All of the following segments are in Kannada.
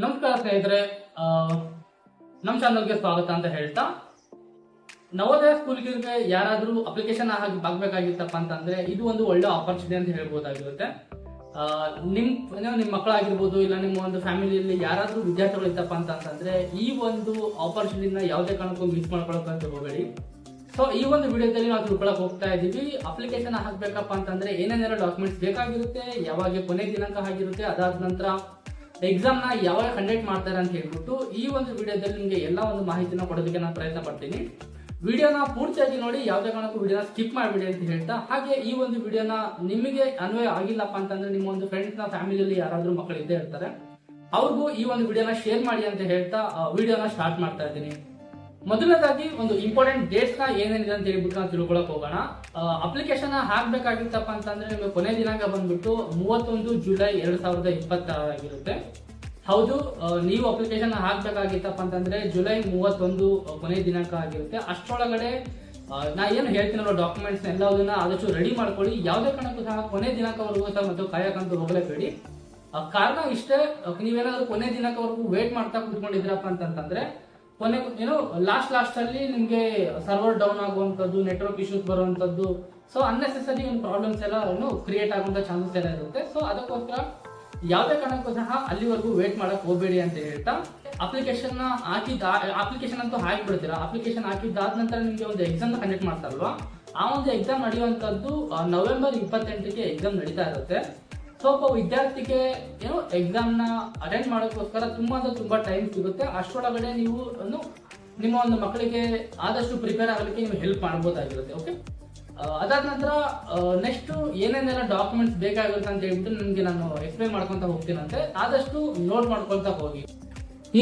ನಮಸ್ಕಾರ ಸ್ನೇಹಿತರೆ, ನಮ್ಮ ಚಾನಲ್ಗೆ ಸ್ವಾಗತ ಅಂತ ಹೇಳ್ತಾ, ನವೋದಯ ಸ್ಕೂಲ್ಗೆ ಯಾರಾದರೂ ಅಪ್ಲಿಕೇಶನ್ ಆಗಬೇಕಾಗಿತ್ತಪ್ಪ ಅಂತಂದ್ರೆ ಇದು ಒಂದು ಒಳ್ಳೆ ಆಪರ್ಚುನಿಟಿ ಅಂತ ಹೇಳ್ಬೋದಾಗಿರುತ್ತೆ. ನಿಮ್ಮ ಮಕ್ಕಳಾಗಿರ್ಬೋದು, ಇಲ್ಲ ನಿಮ್ಮ ಒಂದು ಫ್ಯಾಮಿಲಿಯಲ್ಲಿ ಯಾರಾದರೂ ವಿದ್ಯಾರ್ಥಿಗಳು ಇತ್ತಪ್ಪ ಅಂತಂದ್ರೆ ಈ ಒಂದು ಆಪರ್ಚುನಿಟಿನ ಯಾವುದೇ ಕಾರಣಕ್ಕೂ ಮಿಸ್ ಮಾಡ್ಕೊಳಕ್ಕಂತ ಹೋಗಬೇಡಿ. ಸೊ ಈ ಒಂದು ವಿಡಿಯೋದಲ್ಲಿ ನಾವು ತಿಳ್ಕೊಳಕ್ ಹೋಗ್ತಾ ಇದೀವಿ. ಅಪ್ಲಿಕೇಶನ್ ಹಾಕ್ಬೇಕಪ್ಪ ಅಂತಂದ್ರೆ ಏನೇನೆಲ್ಲ ಡಾಕ್ಯುಮೆಂಟ್ಸ್ ಬೇಕಾಗಿರುತ್ತೆ, ಯಾವಾಗ ಕೊನೆ ದಿನಾಂಕ ಆಗಿರುತ್ತೆ, ಅದಾದ ನಂತರ ಎಕ್ಸಾಮ್ ನ ಯಾವಾಗ ಕಂಡಕ್ಟ್ ಮಾಡ್ತಾರೆ ಅಂತ ಹೇಳ್ಬಿಟ್ಟು ಈ ಒಂದು ವಿಡಿಯೋದಲ್ಲಿ ನಿಮಗೆ ಎಲ್ಲ ಒಂದು ಮಾಹಿತಿನ ಕೊಡೋದಕ್ಕೆ ನಾನು ಪ್ರಯತ್ನ ಪಡ್ತೀನಿ. ವಿಡಿಯೋನ ಪೂರ್ತಿಯಾಗಿ ನೋಡಿ, ಯಾವುದೇ ಕಾರಣಕ್ಕೂ ವಿಡಿಯೋನ ಸ್ಕಿಪ್ ಮಾಡಬೇಡಿ ಅಂತ ಹೇಳ್ತಾ, ಹಾಗೆ ಈ ಒಂದು ವಿಡಿಯೋನ ನಿಮಗೆ ಅನ್ವಯ ಆಗಿಲ್ಲಪ್ಪ ಅಂತಂದ್ರೆ ನಿಮ್ಮ ಒಂದು ಫ್ರೆಂಡ್ಸ್ ನ ಫ್ಯಾಮಿಲಿಯಲ್ಲಿ ಯಾರಾದ್ರೂ ಮಕ್ಕಳು ಇದ್ದೇ ಇರ್ತಾರೆ, ಅವ್ರಿಗೂ ಈ ಒಂದು ವಿಡಿಯೋನ ಶೇರ್ ಮಾಡಿ ಅಂತ ಹೇಳ್ತಾ ವಿಡಿಯೋನ ಸ್ಟಾರ್ಟ್ ಮಾಡ್ತಾ ಇದ್ದೀನಿ. ಮೊದಲನೇದಾಗಿ ಒಂದು ಇಂಪಾರ್ಟೆಂಟ್ ಡೇಟ್ಸ್ ನ ಏನೇನಿದೆ ಅಂತ ಹೇಳ್ಬಿಟ್ಟು ನಾವು ತಿಳ್ಕೊಳಕ್ ಹೋಗೋಣ. ಅಪ್ಲಿಕೇಶನ್ ಹಾಕ್ಬೇಕಾಗಿತ್ತಪ್ಪ ಅಂತಂದ್ರೆ ನಿಮಗೆ ಕೊನೆ ದಿನಾಂಕ ಬಂದ್ಬಿಟ್ಟು 31 ಜುಲೈ 2026 ಆಗಿರುತ್ತೆ. ಹೌದು, ನೀವು ಅಪ್ಲಿಕೇಶನ್ ಹಾಕ್ಬೇಕಾಗಿತ್ತಪ್ಪ ಅಂತಂದ್ರೆ ಜುಲೈ 31 ಕೊನೆ ದಿನಾಂಕ ಆಗಿರುತ್ತೆ. ಅಷ್ಟರೊಳಗಡೆ ನಾ ಏನು ಹೇಳ್ತೀನಲ್ಲ ಡಾಕ್ಯುಮೆಂಟ್ಸ್ ಎಲ್ಲದನ್ನ ಆದಷ್ಟು ರೆಡಿ ಮಾಡ್ಕೊಳ್ಳಿ. ಯಾವುದೇ ಕಾರಣಕ್ಕೂ ಸಹ ಕೊನೆ ದಿನಾಂಕವರೆಗೂ ಸಹ ಮತ್ತು ಕಾಯಕಂತೂ ಹೋಗಲೇಬೇಡಿ. ಕಾರಣ ಇಷ್ಟೇ, ನೀವೇನಾದ್ರೂ ಕೊನೆ ದಿನಾಂಕವರೆಗೂ ವೇಟ್ ಮಾಡ್ತಾ ಕುತ್ಕೊಂಡಿದ್ರಪ್ಪ ಅಂತಂದ್ರೆ ಕೊನೆ ಲಾಸ್ಟ್ ಅಲ್ಲಿ ನಿಮ್ಗೆ ಸರ್ವರ್ ಡೌನ್ ಆಗುವಂತದ್ದು, ನೆಟ್ವರ್ಕ್ ಇಶ್ಯೂಸ್ ಬರುವಂತದ್ದು, ಸೊ ಅನ್ನೆಸೆಸರಿ ಒಂದು ಪ್ರಾಬ್ಲಮ್ಸ್ ಎಲ್ಲ ಕ್ರಿಯೇಟ್ ಆಗುವಂತ ಚಾನ್ಸಸ್ ಎಲ್ಲ ಇರುತ್ತೆ. ಸೊ ಅದಕ್ಕೋಸ್ಕರ ಯಾವುದೇ ಕಾರಣಕ್ಕೂ ಸಹ ಅಲ್ಲಿವರೆಗೂ ವೇಟ್ ಮಾಡಕ್ ಹೋಗಬೇಡಿ ಅಂತ ಹೇಳ್ತಾ, ಅಪ್ಲಿಕೇಶನ್ ಅಂತೂ ಹಾಕಿಬಿಡ್ತೀರಾ. ಅಪ್ಲಿಕೇಶನ್ ಹಾಕಿದ್ದಾದ ನಂತರ ನಿಮ್ಗೆ ಒಂದು ಎಕ್ಸಾಮ್ ಕಂಡಕ್ಟ್ ಮಾಡ್ತಾರಲ್ವಾ, ಆ ಒಂದು ಎಕ್ಸಾಮ್ ನಡೆಯುವಂತದ್ದು ನವೆಂಬರ್ 28ಕ್ಕೆ ಎಕ್ಸಾಮ್ ನಡೀತಾ ಇರುತ್ತೆ. ಸೊ ಒಬ್ಬ ವಿದ್ಯಾರ್ಥಿಗೆ ಎಕ್ಸಾಮ್ ನ ಅಟೆಂಡ್ ಮಾಡೋಕ್ಕೋಸ್ಕರ ತುಂಬಾ ಟೈಮ್ ಸಿಗುತ್ತೆ. ಅಷ್ಟರೊಳಗಡೆ ನೀವು ನಿಮ್ಮ ಒಂದು ಮಕ್ಕಳಿಗೆ ಆದಷ್ಟು ಪ್ರಿಪೇರ್ ಆಗಲಿಕ್ಕೆ ನೀವು ಹೆಲ್ಪ್ ಮಾಡಬಹುದಾಗಿರುತ್ತೆ. ಓಕೆ, ಅದಾದ ನಂತರ ನೆಕ್ಸ್ಟ್ ಏನೇನೆಲ್ಲ ಡಾಕ್ಯುಮೆಂಟ್ಸ್ ಬೇಕಾಗಿರುತ್ತೆ ಅಂತ ಹೇಳ್ಬಿಟ್ಟು ನಿಮ್ಗೆ ನಾನು ಎಕ್ಸ್ಪ್ಲೈನ್ ಮಾಡ್ಕೊಂತ ಹೋಗ್ತೀನಂತೆ, ಆದಷ್ಟು ನೋಟ್ ಮಾಡ್ಕೊಳ್ತಾ ಹೋಗಿ.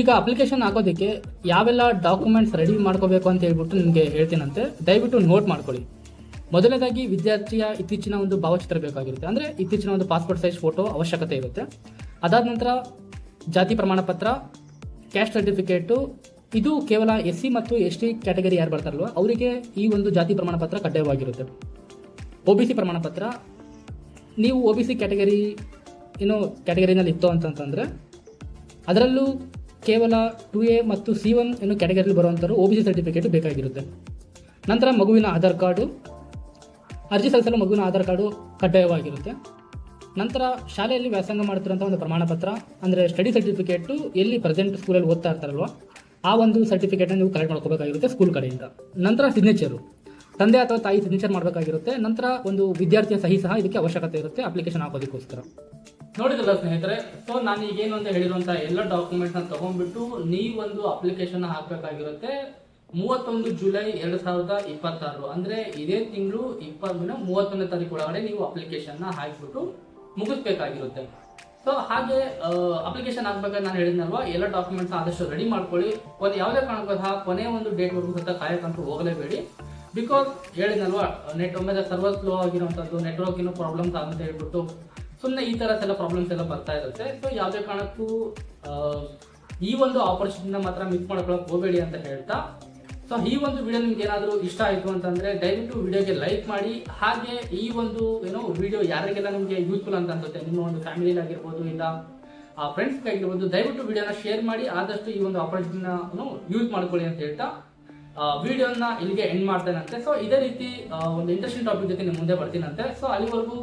ಈಗ ಅಪ್ಲಿಕೇಶನ್ ಹಾಕೋದಕ್ಕೆ ಯಾವೆಲ್ಲ ಡಾಕ್ಯುಮೆಂಟ್ಸ್ ರೆಡಿ ಮಾಡ್ಕೋಬೇಕು ಅಂತ ಹೇಳ್ಬಿಟ್ಟು ನಿಮ್ಗೆ ಹೇಳ್ತೀನಂತೆ, ದಯವಿಟ್ಟು ನೋಟ್ ಮಾಡ್ಕೊಳ್ಳಿ. ಮೊದಲನೇದಾಗಿ ವಿದ್ಯಾರ್ಥಿಯ ಇತ್ತೀಚಿನ ಒಂದು ಭಾವಚಿತ್ರ ಬೇಕಾಗಿರುತ್ತೆ, ಅಂದ್ರೆ ಇತ್ತೀಚಿನ ಒಂದು ಪಾಸ್ಪೋರ್ಟ್ ಸೈಜ್ ಫೋಟೋ ಅವಶ್ಯಕತೆ ಇರುತ್ತೆ. ಅದಾದ ನಂತರ ಜಾತಿ ಪ್ರಮಾಣ ಪತ್ರ, ಕ್ಯಾಸ್ಟ್ ಸರ್ಟಿಫಿಕೇಟು, ಇದು ಕೇವಲ SC ಮತ್ತು ST ಕ್ಯಾಟಗರಿ ಯಾರು ಬರ್ತಾರಲ್ವ ಅವರಿಗೆ ಈ ಒಂದು ಜಾತಿ ಪ್ರಮಾಣ ಪತ್ರ ಕಡ್ಡಾಯವಾಗಿರುತ್ತೆ. OBC ಪ್ರಮಾಣ ಪತ್ರ, ನೀವು OBC ಕ್ಯಾಟಗರಿ ಕ್ಯಾಟಗರಿನಲ್ಲಿ ಇತ್ತು ಅಂತಂದ್ರೆ ಅದರಲ್ಲೂ ಕೇವಲ 2A ಮತ್ತು C1 ಕ್ಯಾಟಗರಿಯಲ್ಲಿ ಬರುವಂಥವ್ರು OBC ಸರ್ಟಿಫಿಕೇಟ್ ಬೇಕಾಗಿರುತ್ತೆ. ನಂತರ ಮಗುವಿನ ಆಧಾರ್ ಕಾರ್ಡು, ಅರ್ಜಿ ಸಲ್ಲಿಸಲು ಮಗುವಿನ ಆಧಾರ್ ಕಾರ್ಡು ಕಡ್ಡಾಯವಾಗಿರುತ್ತೆ. ನಂತರ ಶಾಲೆಯಲ್ಲಿ ವ್ಯಾಸಂಗ ಮಾಡ್ತಿರೋಂಥ ಒಂದು ಪ್ರಮಾಣ ಪತ್ರ, ಅಂದರೆ ಸ್ಟಡಿ ಸರ್ಟಿಫಿಕೇಟು, ಎಲ್ಲಿ ಪ್ರೆಸೆಂಟ್ ಸ್ಕೂಲಲ್ಲಿ ಓದ್ತಾ ಇರ್ತಾರಲ್ವ ಆ ಒಂದು ಸರ್ಟಿಫಿಕೇಟ್ನ ನೀವು ಕಲೆಕ್ಟ್ ಮಾಡ್ಕೋಬೇಕಾಗಿರುತ್ತೆ ಸ್ಕೂಲ್ ಕಡೆಯಿಂದ. ನಂತರ ಸಿಗ್ನೇಚರು, ತಂದೆ ಅಥವಾ ತಾಯಿ ಸಿಗ್ನೇಚರ್ ಮಾಡಬೇಕಾಗಿರುತ್ತೆ. ನಂತರ ಒಂದು ವಿದ್ಯಾರ್ಥಿಯ ಸಹಿ ಸಹ ಇದಕ್ಕೆ ಅವಶ್ಯಕತೆ ಇರುತ್ತೆ ಅಪ್ಲಿಕೇಶನ್ ಹಾಕೋದಕ್ಕೋಸ್ಕರ. ನೋಡಿದ್ರಲ್ಲ ಸ್ನೇಹಿತರೆ, ಸೊ ನಾನು ಈಗೇನು ಅಂತ ಹೇಳಿರುವಂಥ ಎಲ್ಲ ಡಾಕ್ಯುಮೆಂಟ್ಸ್ನ ತಗೊಂಡ್ಬಿಟ್ಟು ನೀವೊಂದು ಅಪ್ಲಿಕೇಶನ್ ಹಾಕಬೇಕಾಗಿರುತ್ತೆ 31 ಜುಲೈ 2026, ಅಂದ್ರೆ ಇದೇ ತಿಂಗಳು 31ನೇ ತಾರೀಕು ಒಳಗಡೆ ನೀವು ಅಪ್ಲಿಕೇಶನ್ ಹಾಕಿಬಿಟ್ಟು ಮುಗಿಸ್ಬೇಕಾಗಿರುತ್ತೆ. ಸೊ ಹಾಗೆ ಅಪ್ಲಿಕೇಶನ್ ಹಾಕ್ಬೇಕಾದ್ರೆ ನಾನು ಹೇಳಿದ್ನಲ್ವಾ, ಎಲ್ಲ ಡಾಕ್ಯುಮೆಂಟ್ಸ್ ಆದಷ್ಟು ರೆಡಿ ಮಾಡ್ಕೊಳ್ಳಿ. ಯಾವುದೇ ಕಾರಣಕ್ಕೂ ಸಹ ಕೊನೆ ಒಂದು ಡೇಟ್ವರೆಗೂ ಸಹ ಕಾಯಕಂತೂ ಹೋಗಲೇಬೇಡಿ. ಬಿಕಾಸ್ ಹೇಳಿದ್ನಲ್ವಾ, ಒಮ್ಮೆ ಸರ್ವರ್ ಸ್ಲೋ ಆಗಿರುವಂಥದ್ದು, ನೆಟ್ವರ್ಕ್ ಪ್ರಾಬ್ಲಮ್ಸ್ ಅಂತ ಹೇಳ್ಬಿಟ್ಟು ಸುಮ್ಮನೆ ಈ ಥರ ಎಲ್ಲ ಪ್ರಾಬ್ಲಮ್ಸ್ ಎಲ್ಲ ಬರ್ತಾ ಇರುತ್ತೆ. ಸೊ ಯಾವುದೇ ಕಾರಣಕ್ಕೂ ಈ ಒಂದು ಆಪರ್ಚುನಿಟಿನ ಮಾತ್ರ ಮಿಸ್ ಮಾಡ್ಕೊಳಕ್ ಹೋಗಬೇಡಿ ಅಂತ ಹೇಳ್ತಾ, ಸೊ ಈ ಒಂದು ವಿಡಿಯೋ ನಿಮ್ಗೆ ಏನಾದರೂ ಇಷ್ಟ ಆಯಿತು ಅಂತಂದ್ರೆ ದಯವಿಟ್ಟು ವಿಡಿಯೋಗೆ ಲೈಕ್ ಮಾಡಿ. ಹಾಗೆ ಈ ಒಂದು ವಿಡಿಯೋ ಯಾರಿಗೆಲ್ಲ ನಿಮಗೆ ಯೂಸ್ಫುಲ್ ಅಂತ ಅನ್ಸುತ್ತೆ, ನಿಮ್ಮ ಒಂದು ಫ್ಯಾಮಿಲಿಲಿ ಆಗಿರ್ಬೋದು, ಇಲ್ಲ ಫ್ರೆಂಡ್ಸ್ಗೆ ಆಗಿರ್ಬೋದು, ದಯವಿಟ್ಟು ವಿಡಿಯೋನ ಶೇರ್ ಮಾಡಿ. ಆದಷ್ಟು ಈ ಒಂದು ಆಪರ್ಚುನಿಟಿನ ಯೂಸ್ ಮಾಡ್ಕೊಳ್ಳಿ ಅಂತ ಹೇಳ್ತಾ ವಿಡಿಯೋನ ಇಲ್ಲಿಗೆ ಎಂಡ್ ಮಾಡ್ತೇನಂತೆ. ಸೊ ಇದೇ ರೀತಿ ಒಂದು ಇಂಟ್ರೆಸ್ಟಿಂಗ್ ಟಾಪಿಕ್ ಜೊತೆ ನಿಮ್ಮ ಮುಂದೆ ಬರ್ತೀನಂತೆ. ಸೊ ಅಲ್ಲಿವರೆಗೂ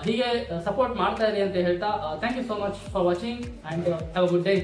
ಹೀಗೆ ಸಪೋರ್ಟ್ ಮಾಡ್ತಾ ಇರಿ ಅಂತ ಹೇಳ್ತಾ, thank you so much for watching and have a good day.